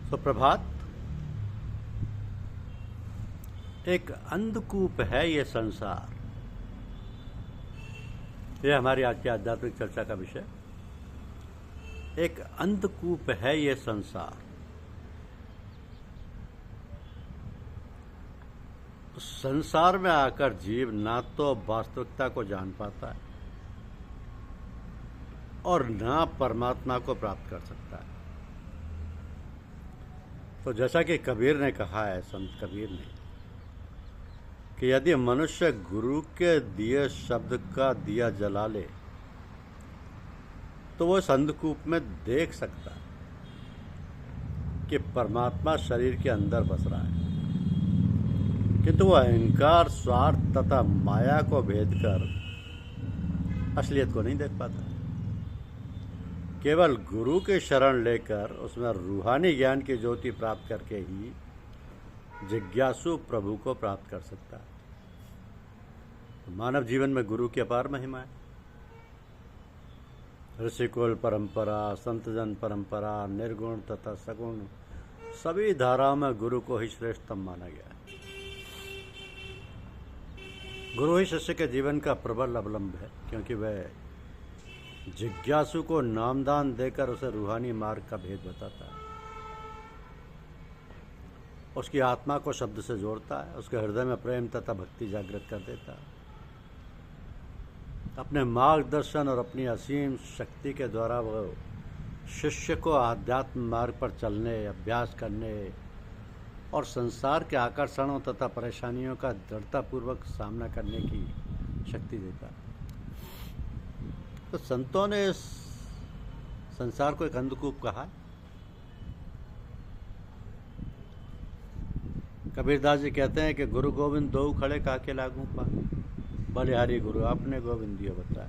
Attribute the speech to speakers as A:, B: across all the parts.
A: सुप्रभात। एक अंधकूप है ये संसार, ये हमारी आज की आध्यात्मिक चर्चा का विषय। एक अंधकूप है ये संसार। संसार में आकर जीव ना तो वास्तविकता को जान पाता है और ना परमात्मा को प्राप्त कर सकता है। तो जैसा कि कबीर ने कहा है, संत कबीर ने, कि यदि मनुष्य गुरु के दिए शब्द का दिया जला ले तो वो इस अंधकूप में देख सकता है कि परमात्मा शरीर के अंदर बस रहा है, किंतु वो अहंकार, स्वार्थ तथा माया को भेद कर असलियत को नहीं देख पाता। केवल गुरु के शरण लेकर उसमें रूहानी ज्ञान की ज्योति प्राप्त करके ही जिज्ञासु प्रभु को प्राप्त कर सकता है। मानव जीवन में गुरु की अपार महिमा है। ऋषिकुल परंपरा, संतजन परंपरा, निर्गुण तथा सगुण सभी धाराओं में गुरु को ही श्रेष्ठतम माना गया है। गुरु ही शिष्य के जीवन का प्रबल अवलंब है, क्योंकि वह जिज्ञासु को नामदान देकर उसे रूहानी मार्ग का भेद बताता है, उसकी आत्मा को शब्द से जोड़ता है, उसके हृदय में प्रेम तथा भक्ति जागृत कर देता है। अपने मार्गदर्शन और अपनी असीम शक्ति के द्वारा वह शिष्य को आध्यात्म मार्ग पर चलने, अभ्यास करने और संसार के आकर्षणों तथा परेशानियों का दृढ़तापूर्वक सामना करने की शक्ति देता है। तो संतों ने इस संसार को एक अंधकूप कहा है। कबीरदास जी कहते हैं कि गुरु गोविंद दो खड़े काके लागू पा, बलिहारी गुरु आपने गोविंद दियो बताया।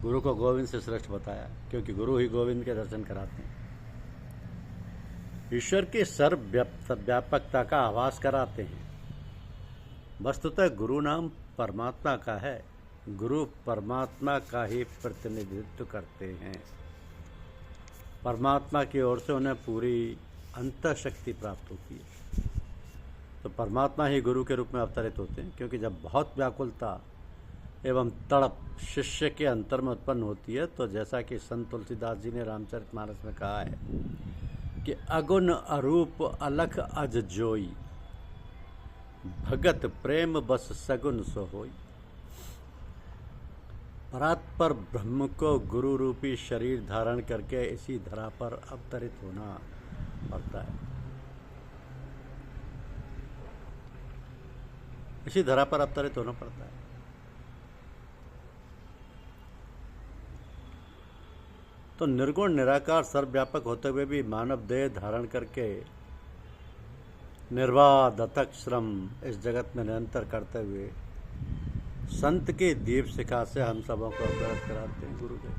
A: गुरु को गोविंद से श्रेष्ठ बताया, क्योंकि गुरु ही गोविंद के दर्शन कराते हैं, ईश्वर की सर्वव्यापकता का आभास कराते हैं। वस्तुतः गुरु नाम परमात्मा का है। गुरु परमात्मा का ही प्रतिनिधित्व करते हैं। परमात्मा की ओर से उन्हें पूरी अंतःशक्ति प्राप्त होती है। तो परमात्मा ही गुरु के रूप में अवतरित होते हैं, क्योंकि जब बहुत व्याकुलता एवं तड़प शिष्य के अंतर में उत्पन्न होती है, तो जैसा कि संत तुलसीदास जी ने रामचरितमानस में कहा है कि अगुण अरूप अलख अज जोई, भगत प्रेम बस सगुन सो होई। परात्पर ब्रह्म को गुरु रूपी शरीर धारण करके इसी धरा पर अवतरित होना पड़ता है। इसी धरा पर अवतरित होना पड़ता है। तो निर्गुण निराकार सर्वव्यापक होते हुए भी मानव देह धारण करके निर्बाध अथक श्रम इस जगत में निरंतर करते हुए संत की दीप शिखा से हम सबों को अवगत कराते हैं गुरुदेव।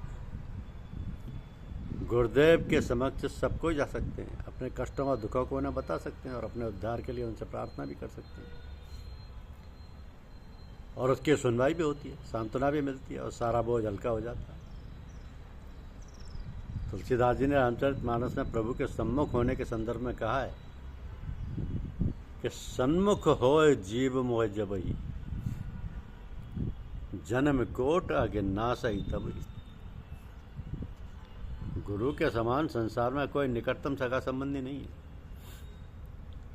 A: गुरुदेव के समक्ष सब कोई जा सकते हैं, अपने कष्टों और दुखों को उन्हें बता सकते हैं और अपने उद्धार के लिए उनसे प्रार्थना भी कर सकते हैं, और उसकी सुनवाई भी होती है, सांत्वना भी मिलती है और सारा बोझ हल्का हो जाता है। तुलसीदास जी ने रामचरितमानस में प्रभु के सम्मुख होने के संदर्भ में कहा है कि सन्मुख होय जीव मोह जबई, जन्म कोट अगिनासई तबई। गुरु के समान संसार में कोई निकटतम सगा संबंधी नहीं है,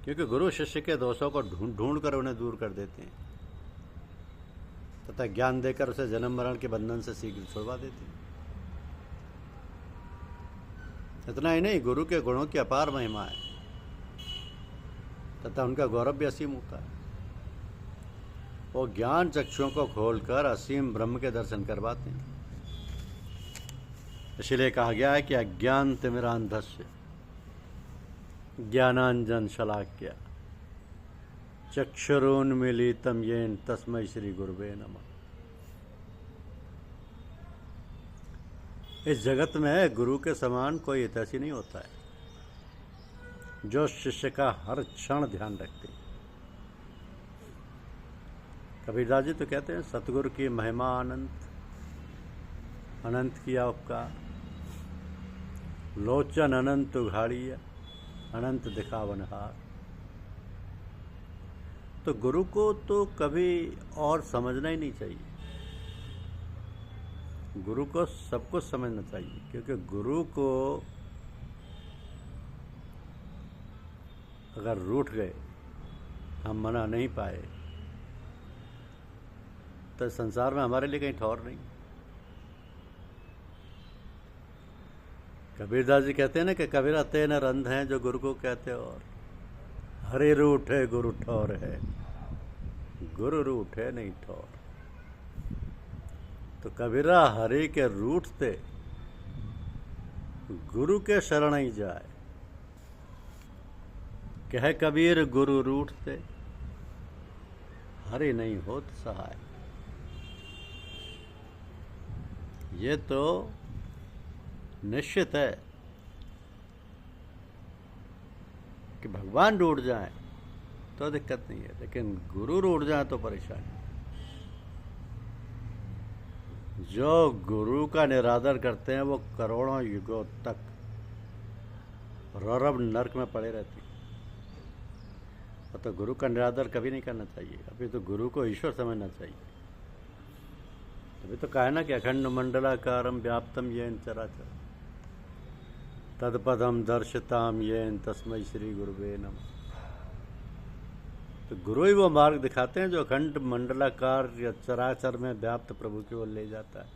A: क्योंकि गुरु शिष्य के दोषों को ढूंढ कर उन्हें दूर कर देते हैं तथा ज्ञान देकर उसे जन्म मरण के बंधन से शीघ्र छुड़वा देते हैं। इतना ही नहीं, गुरु के गुणों की अपार महिमा है तथा उनका गौरव भी असीम होता है। वो ज्ञान चक्षुओं को खोलकर असीम ब्रह्म के दर्शन करवाते हैं। इसलिए कहा गया है कि अज्ञान तिमिरांधस्य ज्ञानांजन शलाक्य चक्षुरुन्मीलितं येन तस्मै श्री गुरुवे नमः। इस जगत में गुरु के समान कोई हितैषी नहीं होता है, जो शिष्य का हर क्षण ध्यान रखते हैं। कबीरदास जी तो कहते हैं, सतगुरु की महिमा अनंत, अनंत किया उपकार, लोचन अनंत उघाड़िया अनंत दिखावनहार। तो गुरु को तो कभी और समझना ही नहीं चाहिए, गुरु को सब कुछ समझना चाहिए, क्योंकि गुरु को अगर रूठ गए, हम मना नहीं पाए, तो संसार में हमारे लिए कहीं ठौर नहीं। कबीरदास जी कहते हैं ना कि कबीरा ते न रंध हैं जो गुरु को कहते, और हरे रूठ है गुरु ठौर है, गुरु रूठ है नहीं ठौर। तो कबीरा हरि के रूठते गुरु के शरण ही जाए। कह कबीर गुरु रूठते हरि नहीं होत सहाय। ये तो निश्चित है कि भगवान रूठ जाए तो दिक्कत नहीं है, लेकिन गुरु रूठ जाए तो परेशानी। जो गुरु का निरादर करते हैं वो करोड़ों युगों तक रौरव नरक में पड़े रहते हैं। तो गुरु का निरादर कभी नहीं करना चाहिए, अभी तो गुरु को ईश्वर समझना चाहिए। अभी तो कहा है ना कि अखंड मंडलाकारम व्याप्तम येन चराचर तत्पदम दर्शिताम येन तस्मै श्री गुरुवे नमः। तो गुरु ही वो मार्ग दिखाते हैं जो अखंड मंडलाकार या चराचर में व्याप्त प्रभु की ओर ले जाता है।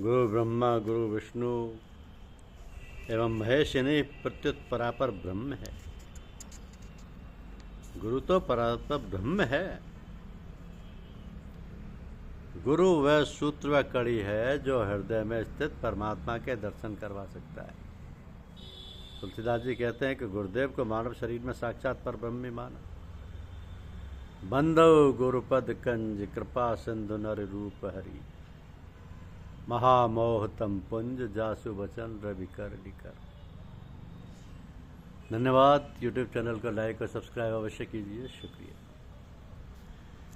A: गुरु ब्रह्मा गुरु विष्णु एवं महेश इन्हीं प्रत्युत परापर ब्रह्म है। गुरु तो परापर ब्रह्म है। गुरु वह सूत्र व कड़ी है जो हृदय में स्थित परमात्मा के दर्शन करवा सकता है। तुलसीदास जी कहते हैं कि गुरुदेव को मानव शरीर में साक्षात पर ब्रह्म ही माना। बंदो गुरुपद कंज कृपा सिंधु नर रूप हरि, महामोहतम पुंज जासु वचन रवि कर लिकर। धन्यवाद। यूट्यूब चैनल को लाइक और सब्सक्राइब अवश्य कीजिए। शुक्रिया।